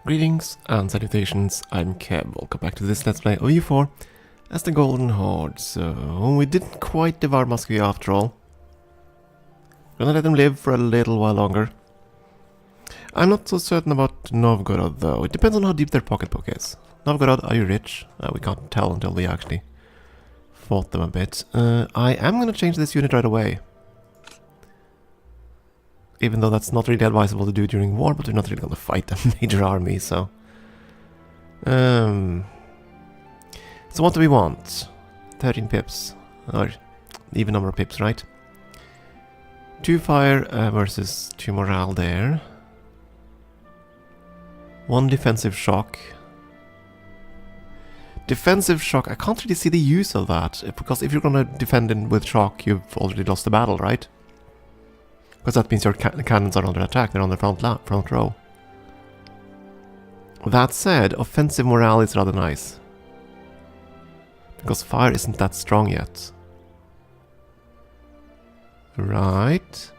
Greetings and salutations, I'm Keb. Welcome back to this Let's Play of EU4 as the Golden Horde. So, we didn't quite devour Muscowy after all. Gonna let them live for a little while longer. I'm not so certain about Novgorod though. It depends on how deep their pocketbook is. Novgorod, are you rich? We can't tell until we actually fought them a bit. I am gonna change this unit right away. Even though that's not really advisable to do during war, but we're not really going to fight a major army, so... So what do we want? 13 pips. Or even number of pips, right? 2 fire versus 2 morale there. 1 defensive shock. Defensive shock, I can't really see the use of that, because if you're going to defend with shock, you've already lost the battle, right? Because that means your cannons are under attack, they're on the front row. That said, offensive morale is rather nice. Because fire isn't that strong yet. Right.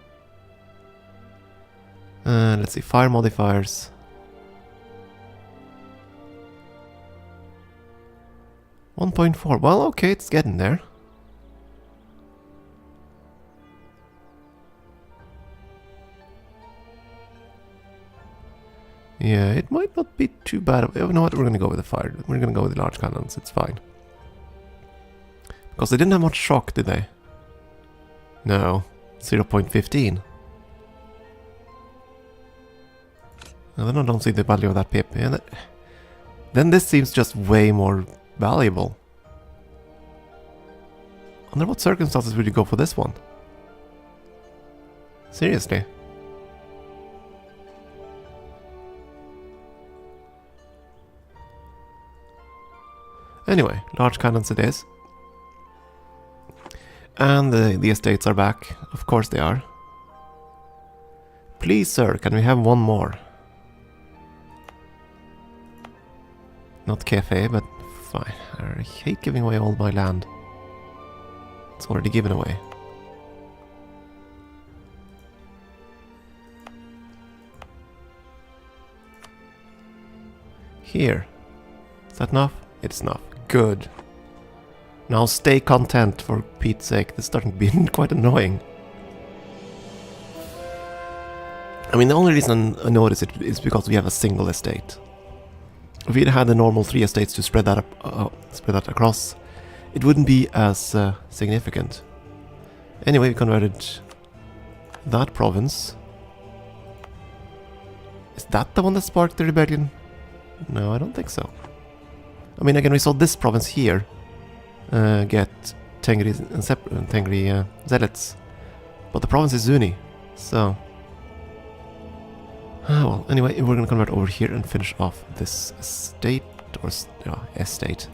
Let's see, fire modifiers. .4, well okay, it's getting there. Yeah, it might not be too bad. You know what, we're gonna go with the fire. We're gonna go with the large cannons, it's fine. Because they didn't have much shock, did they? No. 0.15. Well, then I don't see the value of that pip. Yeah, then this seems just way more valuable. Under what circumstances would you go for this one? Seriously? Anyway, large cannons it is. And the estates are back. Of course they are. Please, sir, can we have one more? Not cafe, but fine. I hate giving away all my land. It's already given away. Here. Is that enough? It's enough. Good. Now stay content, for Pete's sake. This is starting to be quite annoying. I mean, the only reason I notice it is because we have a single estate. If we'd had the normal 3 estates to spread that across, it wouldn't be as significant. Anyway, we converted that province. Is that the one that sparked the rebellion? No, I don't think so. I mean, again, we saw this province here get Tengri zealots, but the province is Zuni, so... well, anyway, we're gonna convert over here and finish off this estate, or state.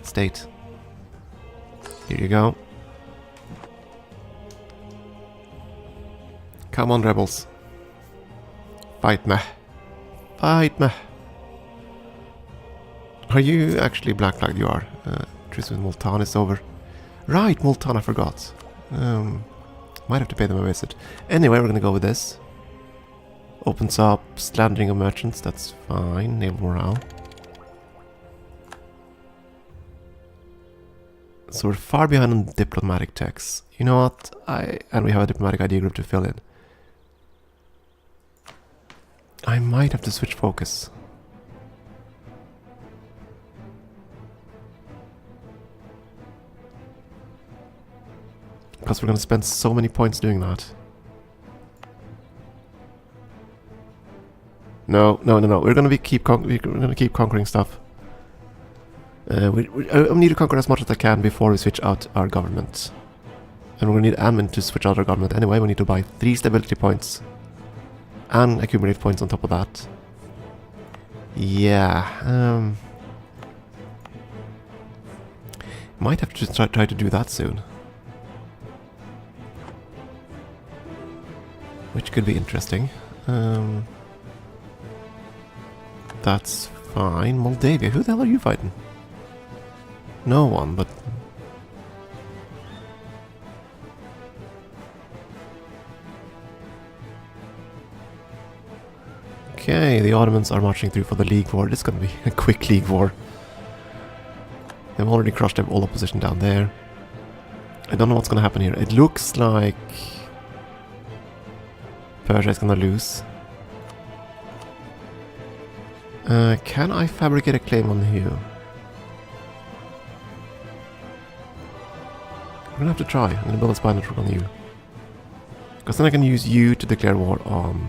Here you go. Come on, rebels. Fight me. Fight me. Are you actually black flagged? You are. Truce with Multan is over. Right, Multan, I forgot. Might have to pay them a visit. Anyway, we're gonna go with this. Opens up slandering of merchants, that's fine. Naval morale. So we're far behind on diplomatic techs. You know what? And we have a diplomatic idea group to fill in. I might have to switch focus. Because we're going to spend so many points doing that. No. We're going to keep conquering stuff. I need to conquer as much as I can before we switch out our government. And we're going to need admin to switch out our government anyway. We need to buy 3 stability points. And accumulate points on top of that. Yeah. Might have to try to do that soon. Which could be interesting. That's fine. Moldavia, who the hell are you fighting? No one, but... Okay, the Ottomans are marching through for the League War. This is going to be a quick League War. They've already crushed all opposition down there. I don't know what's going to happen here. It looks like Persia is going to lose. Can I fabricate a claim on you? I'm going to have to try. I'm going to build a spy network on you. Because then I can use you to declare war on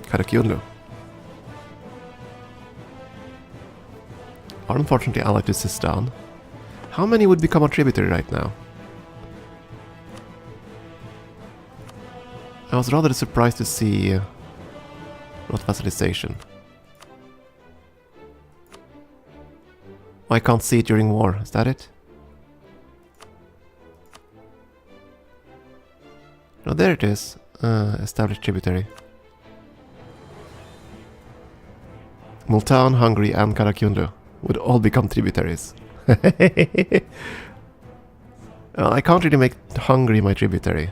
Karakyunlu. Are unfortunately allied to Sistan. How many would become a tributary right now? I was rather surprised to see not vassalization. I can't see it during war, is that it? No, there it is. Established tributary. Multan, Hungary and Karakyunlu would all become tributaries. Well, I can't really make Hungary my tributary.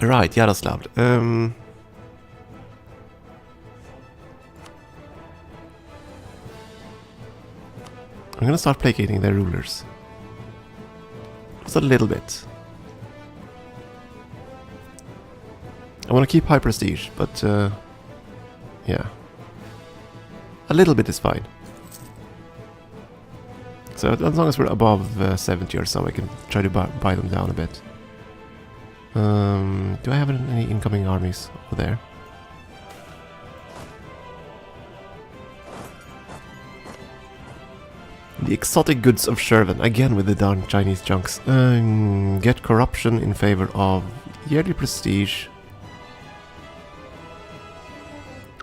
Right, Yaroslav. I'm gonna start placating their rulers. Just a little bit. I want to keep high prestige, but yeah. A little bit is fine. So as long as we're above 70 or so, I can try to buy them down a bit. Do I have any incoming armies over there? The exotic goods of Shervan, again with the darn Chinese junks. Get corruption in favor of yearly prestige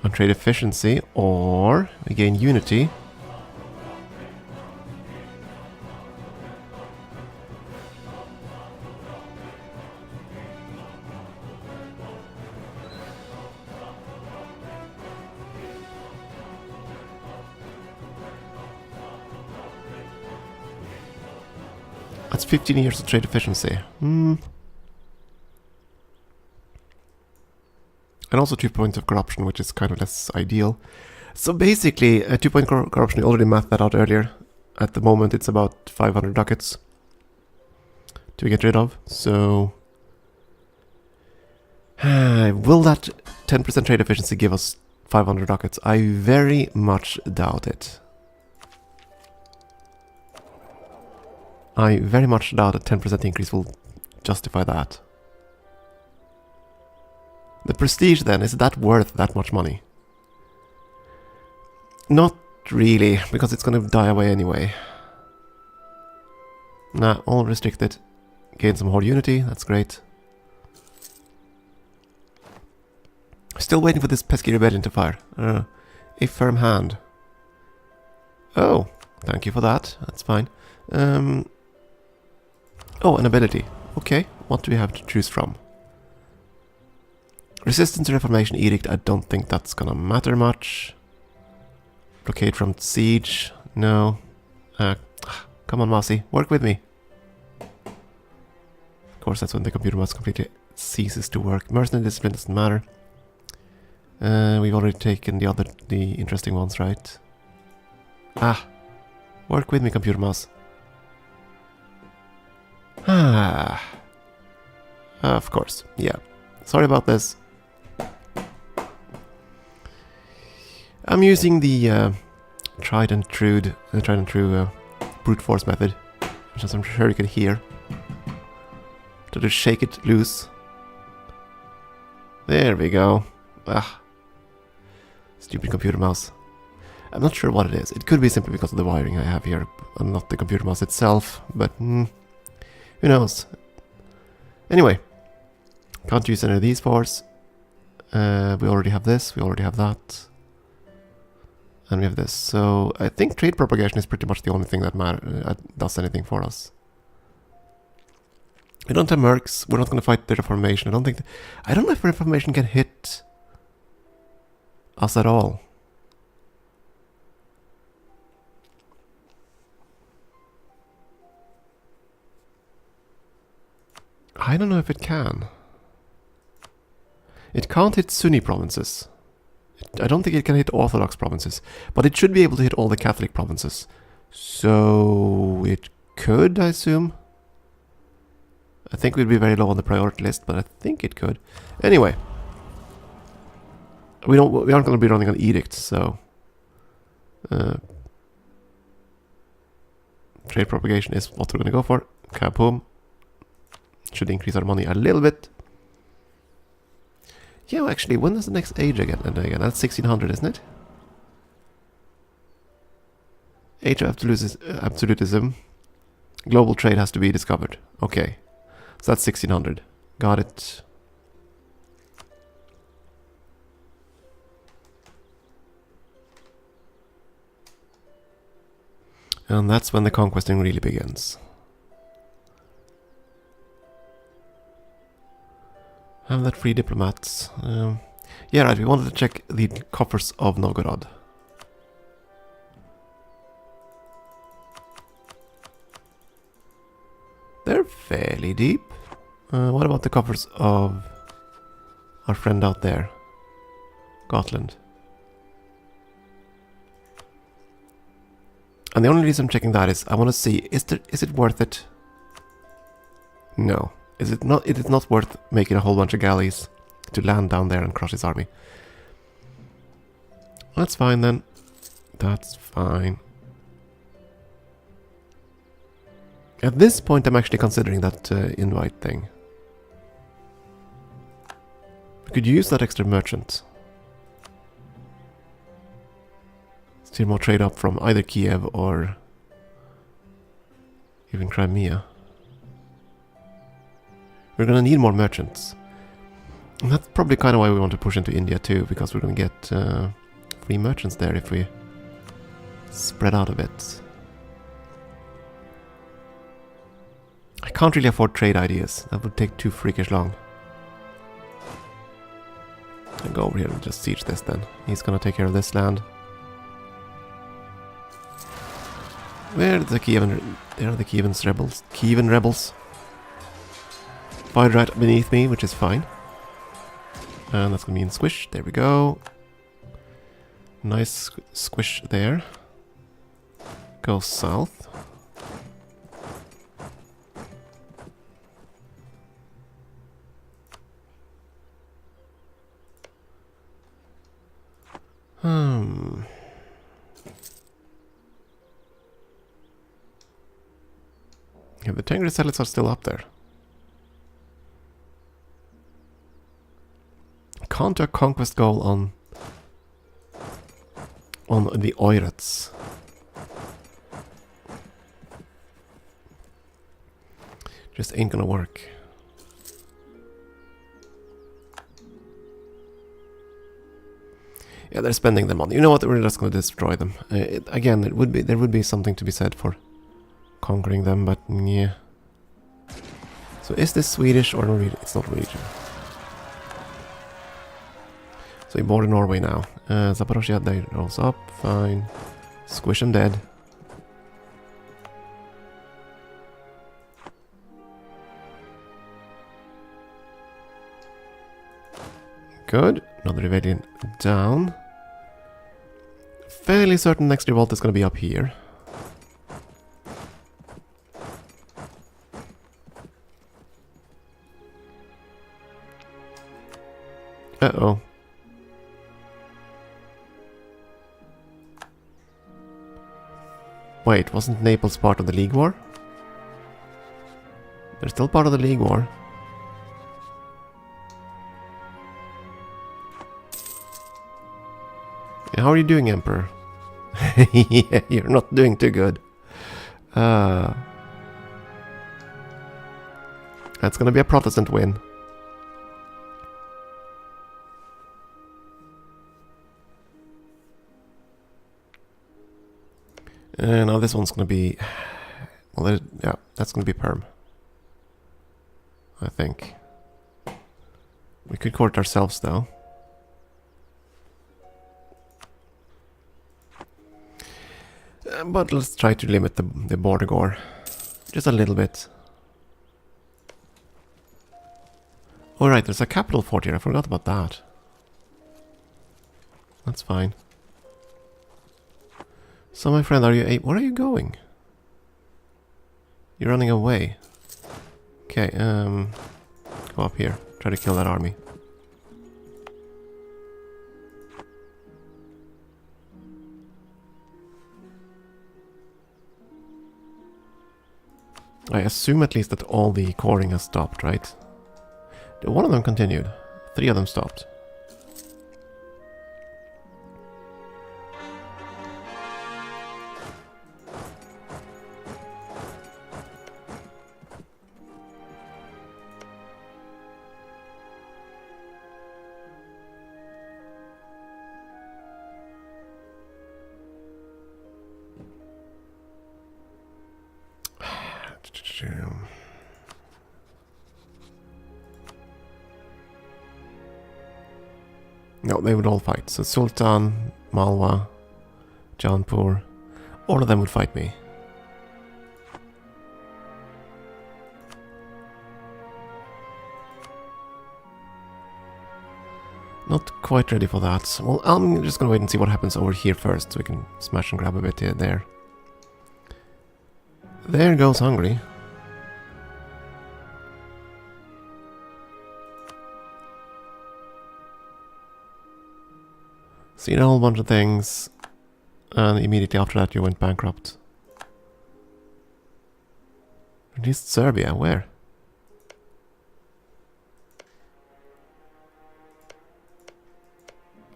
on trade efficiency, or we gain unity. That's 15 years of trade efficiency. And also 2 points of corruption, which is kind of less ideal. So basically, a 2-point corruption, I already mathed that out earlier. At the moment, it's about 500 ducats to get rid of. So, will that 10% trade efficiency give us 500 ducats? I very much doubt it. I very much doubt a 10% increase will justify that. The prestige then, is that worth that much money? Not really, because it's going to die away anyway. Nah, all restricted. Gain some horde unity, that's great. Still waiting for this pesky rebellion to fire. A firm hand. Oh, thank you for that, that's fine. Oh, an ability. Okay, what do we have to choose from? Resistance to Reformation Edict, I don't think that's gonna matter much. Blockade from Siege, no. Come on, Mousy, work with me. Of course, that's when the computer mouse completely ceases to work. Mercenary Discipline doesn't matter. We've already taken the interesting ones, right? Work with me, computer mouse. Of course, yeah. Sorry about this. I'm using the tried and true brute force method, which I'm sure you can hear. To just shake it loose. There we go. Stupid computer mouse. I'm not sure what it is. It could be simply because of the wiring I have here, and not the computer mouse itself, but who knows. Anyway, can't use any of these fours. We already have this, we already have that. And we have this. So I think trade propagation is pretty much the only thing that does anything for us. We don't have mercs, we're not going to fight the Reformation. I don't know if Reformation can hit us at all. I don't know if it can. It can't hit Sunni provinces. I don't think it can hit Orthodox provinces, but it should be able to hit all the Catholic provinces. So it could, I assume. I think we'd be very low on the priority list, but I think it could. Anyway, we aren't going to be running on edicts, so trade propagation is what we're going to go for. Kaboom. Should increase our money a little bit. Yeah, actually, when is the next age again? And again, that's 1600, isn't it? Age of absolutism. Global trade has to be discovered. Okay. So that's 1600. Got it. And that's when the conquesting really begins. Have that free diplomats. Yeah, right, we wanted to check the coffers of Novgorod. They're fairly deep. What about the coffers of our friend out there? Gotland. And the only reason I'm checking that is I want to see, is it worth it? No. Is it not? It is not worth making a whole bunch of galleys to land down there and crush his army. That's fine then. That's fine. At this point, I'm actually considering that invite thing. We could use that extra merchant. Steer more trade up from either Kiev or even Crimea. We're gonna need more merchants. And that's probably kind of why we want to push into India too, because we're gonna get free merchants there if we spread out a bit. I can't really afford trade ideas. That would take too freakish long. I'll go over here and just siege this then. He's gonna take care of this land. Where are the Kievan? There are the Kievan rebels. Fired right beneath me, which is fine. And that's gonna be in squish. There we go. Nice squish there. Go south. Yeah, the Tengri Zealots are still up there. Can't do a conquest goal on the Oirats. Just ain't gonna work. Yeah, they're spending the money. You know what? We're just gonna destroy them. Again, there would be something to be said for conquering them, but yeah. So is this Swedish or Norwegian? It's not Norwegian. So we border Norway now. Zaporozhye, they rolls up, fine. Squish them dead. Good. Another rebellion down. Fairly certain next revolt is going to be up here. Uh-oh. Wait, wasn't Naples part of the League War? They're still part of the League War. How are you doing, Emperor? Yeah, you're not doing too good. That's gonna be a Protestant win. Now this one's gonna be... Well, yeah, that's gonna be Perm. I think. We could court ourselves, though. But let's try to limit the border gore. Just a little bit. Alright, there's a capital fort here. I forgot about that. That's fine. So, my friend, are you where are you going? You're running away. Okay, go up here. Try to kill that army. I assume at least that all the coring has stopped, right? One of them continued. 3 of them stopped. No, they would all fight. So Sultan, Malwa, Jaunpur, all of them would fight me. Not quite ready for that. Well, I'm just gonna wait and see what happens over here first, so we can smash and grab a bit here, there. There goes Hungary. Seen a whole bunch of things, and immediately after that you went bankrupt. At least Serbia, where?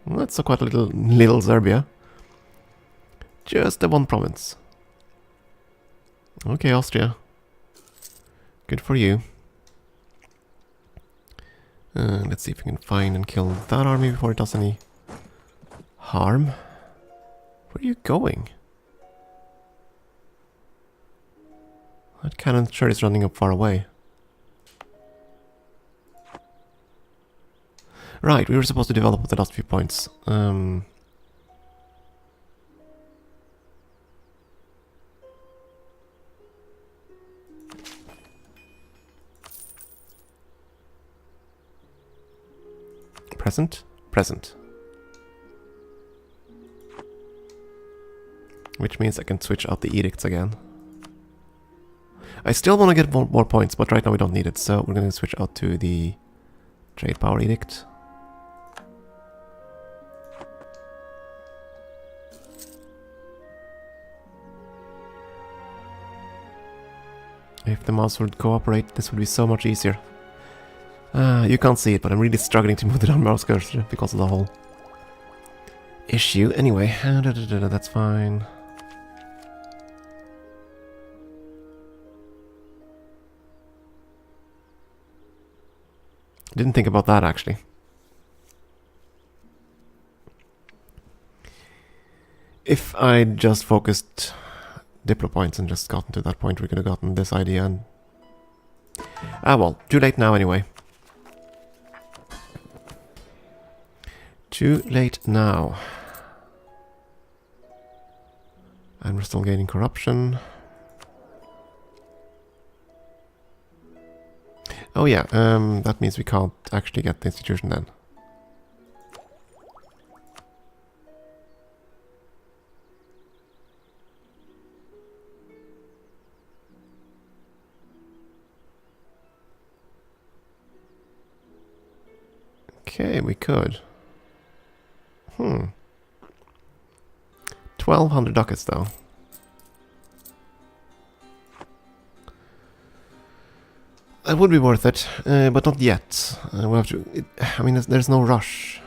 Well, that's quite a little Serbia. Just the one province. Okay, Austria. Good for you. Let's see if we can find and kill that army before it does any harm. Where are you going? That cannon sure is running up far away. Right, we were supposed to develop the last few points. Present? Present. Which means I can switch out the edicts again. I still want to get more points, but right now we don't need it, so we're going to switch out to the trade power edict. If the mouse would cooperate, this would be so much easier. You can't see it, but I'm really struggling to move the down mouse cursor because of the whole issue. Anyway, that's fine. Didn't think about that, actually. If I'd just focused Diplo points and just gotten to that point, we could have gotten this idea and... Ah well, too late now anyway. Too late now. And we're still gaining corruption. Oh yeah, that means we can't actually get the institution then. Okay, we could. 1,200 ducats though. That would be worth it, but not yet. We'll have to. I mean, there's no rush.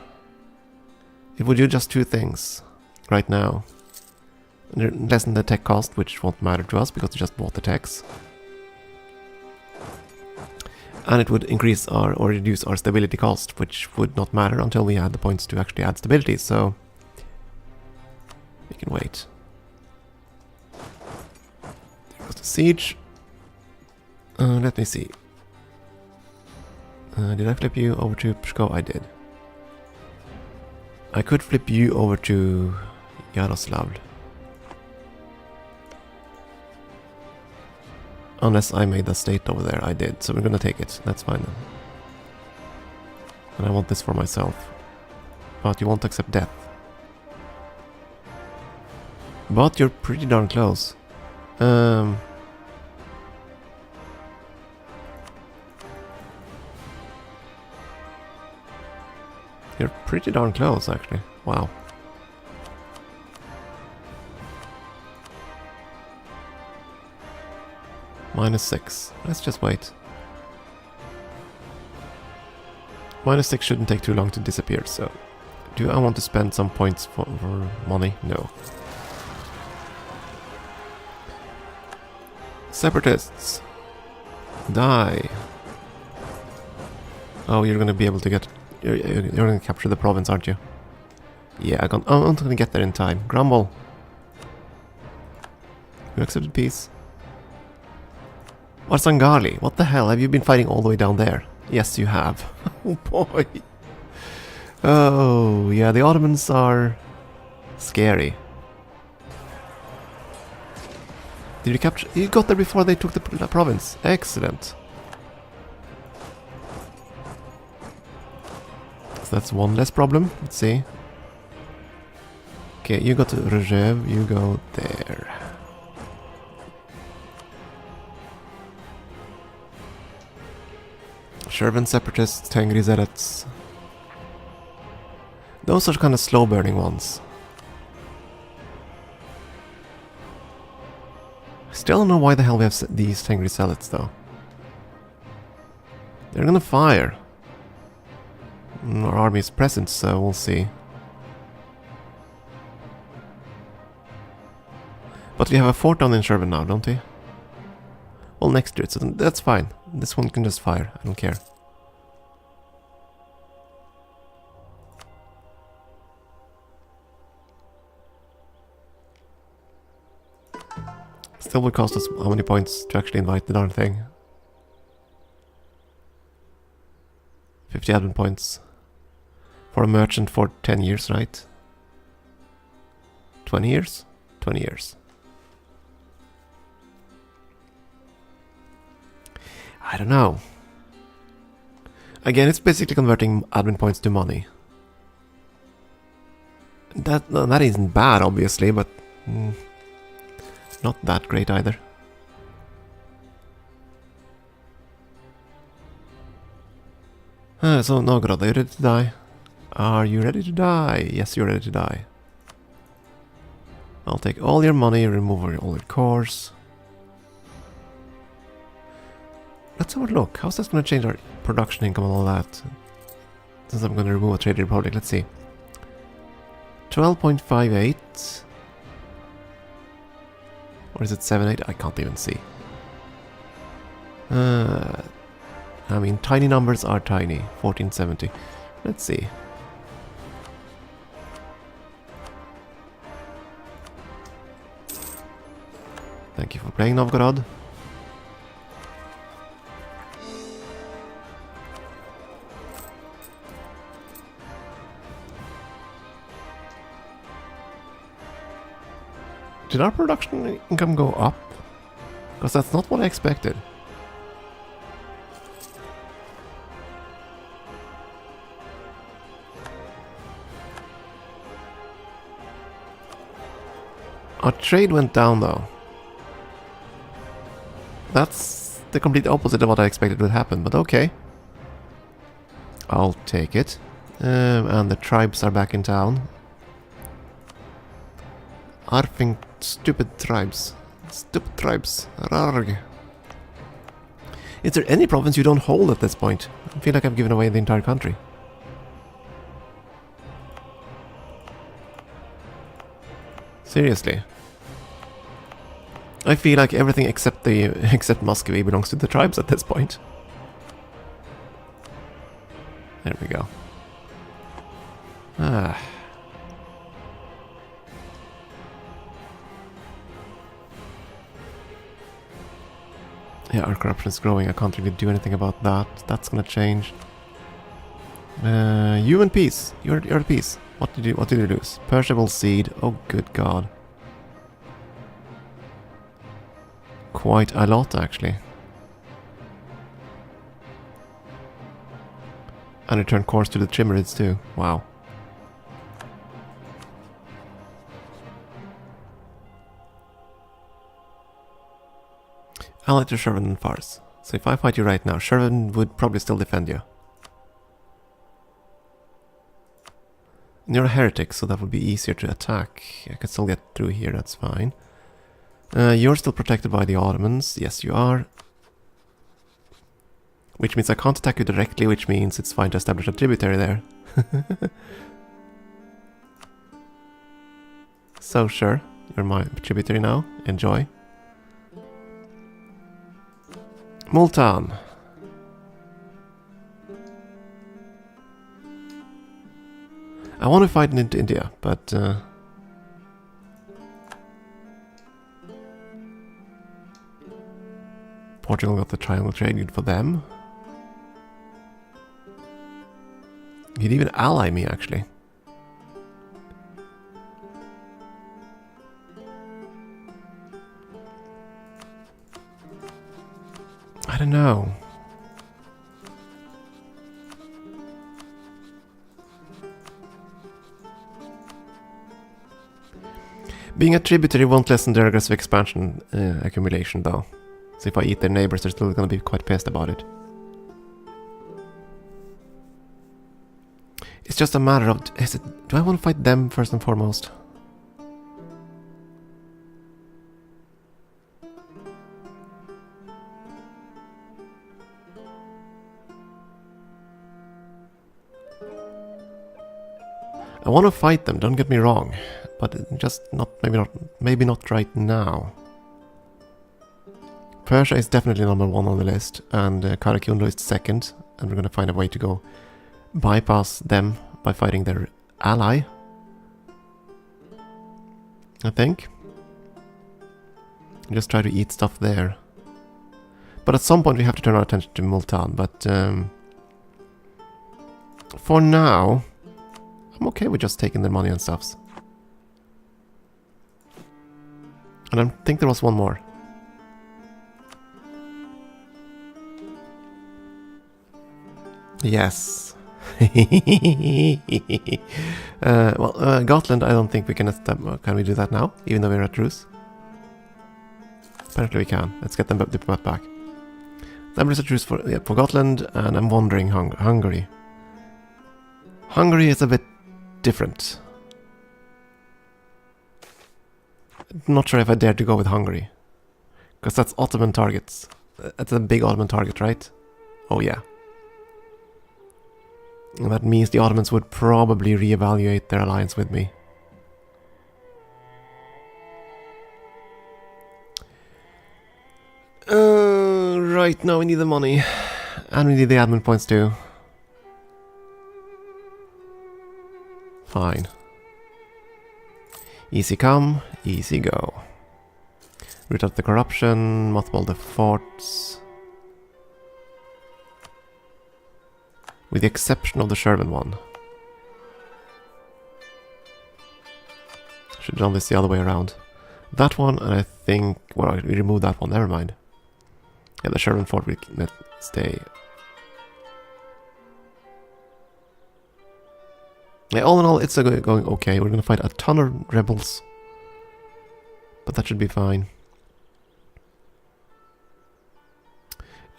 It would do just 2 things right now. Lessen the tech cost, which won't matter to us because we just bought the techs. And it would increase or reduce our stability cost, which would not matter until we had the points to actually add stability, so we can wait. There goes the siege. Let me see. Did I flip you over to Pskov? I did. I could flip you over to Yaroslav. Unless I made a state over there, I did. So we're gonna take it. That's fine then. And I want this for myself. But you won't accept death. But you're pretty darn close. You're pretty darn close, actually. Wow. -6. Let's just wait. -6 shouldn't take too long to disappear, so... Do I want to spend some points for money? No. Separatists! Die! Oh, you're gonna be able to get... You're gonna capture the province, aren't you? Yeah, I'm not gonna get there in time. Crumble! You accepted peace? Varsangali, what the hell? Have you been fighting all the way down there? Yes, you have. Oh boy! Oh, yeah, the Ottomans are... scary. Did you capture... You got there before they took the province. Excellent. So that's one less problem. Let's see. Okay, you go to Rejev, you go there. Shervan Separatists, Tengri Zerets. Those are kind of slow burning ones. Still don't know why the hell we have these Tengri Zealots though. They're gonna fire. Our army is present, so we'll see. But we have a fort down in Shervan now, don't we? Well, next to it, so that's fine. This one can just fire, I don't care. Still would cost us how many points to actually invite the darn thing? 50 admin points. For a merchant for 10 years, right? 20 years? 20 years. I don't know. Again, it's basically converting admin points to money. That isn't bad, obviously, but... not that great either. So, Novgorod, are you ready to die? Are you ready to die? Yes, you're ready to die. I'll take all your money, remove all your cores. Let's have a look. How's that going to change our production income and all that? Since I'm going to remove a Trade Republic, let's see. 12.58. Or is it 7.8? I can't even see. I mean, tiny numbers are tiny. 1470. Let's see. Thank you for playing, Novgorod. Did our production income go up? Because that's not what I expected. Our trade went down though. That's the complete opposite of what I expected would happen, but okay. I'll take it. And the tribes are back in town. Arfing stupid tribes. Stupid tribes. Rarg. Is there any province you don't hold at this point? I feel like I've given away the entire country. Seriously. I feel like everything except Muscowy belongs to the tribes at this point. There we go. Ah. Yeah, our corruption is growing. I can't really do anything about that. That's gonna change. You and peace. You're at peace. What did you lose? Perishable seed. Oh, good God. Quite a lot, actually. And return cores to the Trimmerids too. Wow. Ally to Shervin and Fars. So if I fight you right now, Shervin would probably still defend you. And you're a heretic, so that would be easier to attack. I could still get through here, that's fine. You're still protected by the Ottomans. Yes, you are. Which means I can't attack you directly, which means it's fine to establish a tributary there. So sure, you're my tributary now. Enjoy. Multan. I want to fight into India, but Portugal got the triangle trade good for them. He'd even ally me, actually. I don't know. Being a tributary won't lessen their aggressive expansion accumulation, though. So if I eat their neighbors, they're still gonna be quite pissed about it. It's just a matter of... do I want to fight them first and foremost? I want to fight them, don't get me wrong. But just maybe not right now. Persia is definitely number 1 on the list, and Karakundo is second, and we're gonna find a way to go bypass them by fighting their ally. I think. Just try to eat stuff there. But at some point we have to turn our attention to Multan, but for now, I'm okay with just taking their money and stuffs. And I think there was one more. Yes. Well, Gotland, I don't think we can... Can we do that now? Even though we're at truce? Apparently we can. Let's get them diplomat back. There is a truce for Gotland, and I'm wondering Hungary. Hungary is a bit different. Not sure if I dare to go with Hungary. Because that's Ottoman targets. That's a big Ottoman target, right? Oh yeah. And that means the Ottomans would probably reevaluate their alliance with me. Right, now we need the money. And we need the admin points too. Fine. Easy come, easy go. Root out the corruption, mothball the forts. With the exception of the Sherman one. Should have done this the other way around. That one, and I think... Well, we removed that one, never mind. Yeah, the Sherman fort will stay. Yeah, all in all, it's going okay. We're going to fight a ton of rebels. But that should be fine.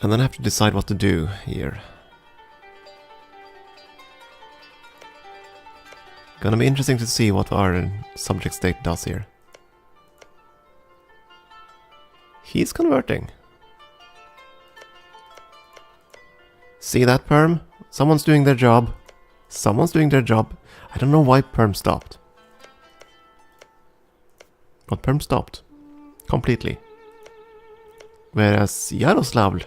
And then I have to decide what to do here. Gonna be interesting to see what our subject state does here. He's converting. See that, Perm? Someone's doing their job. Someone's doing their job. I don't know why Perm stopped. But Perm stopped. Completely. Whereas Yaroslavl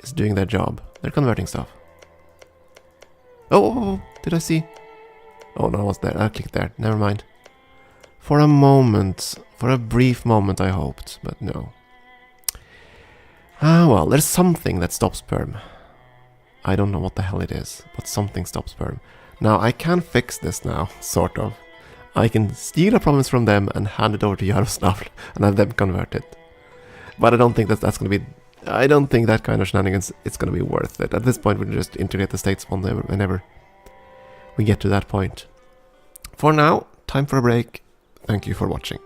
is doing their job. They're converting stuff. Oh, did I see? Oh, no, I was there. I clicked there. Never mind. For a moment, for a brief moment I hoped, but no. Ah, well, there's something that stops Perm. I don't know what the hell it is, but something stops Perm. Now, I can fix this now, sort of. I can steal a province from them and hand it over to Yaroslavl and have them convert it. But I don't think that's going to be I don't think that kind of shenanigans it's gonna be worth it. At this point, we'll just integrate the states whenever we get to that point. For now, time for a break. Thank you for watching.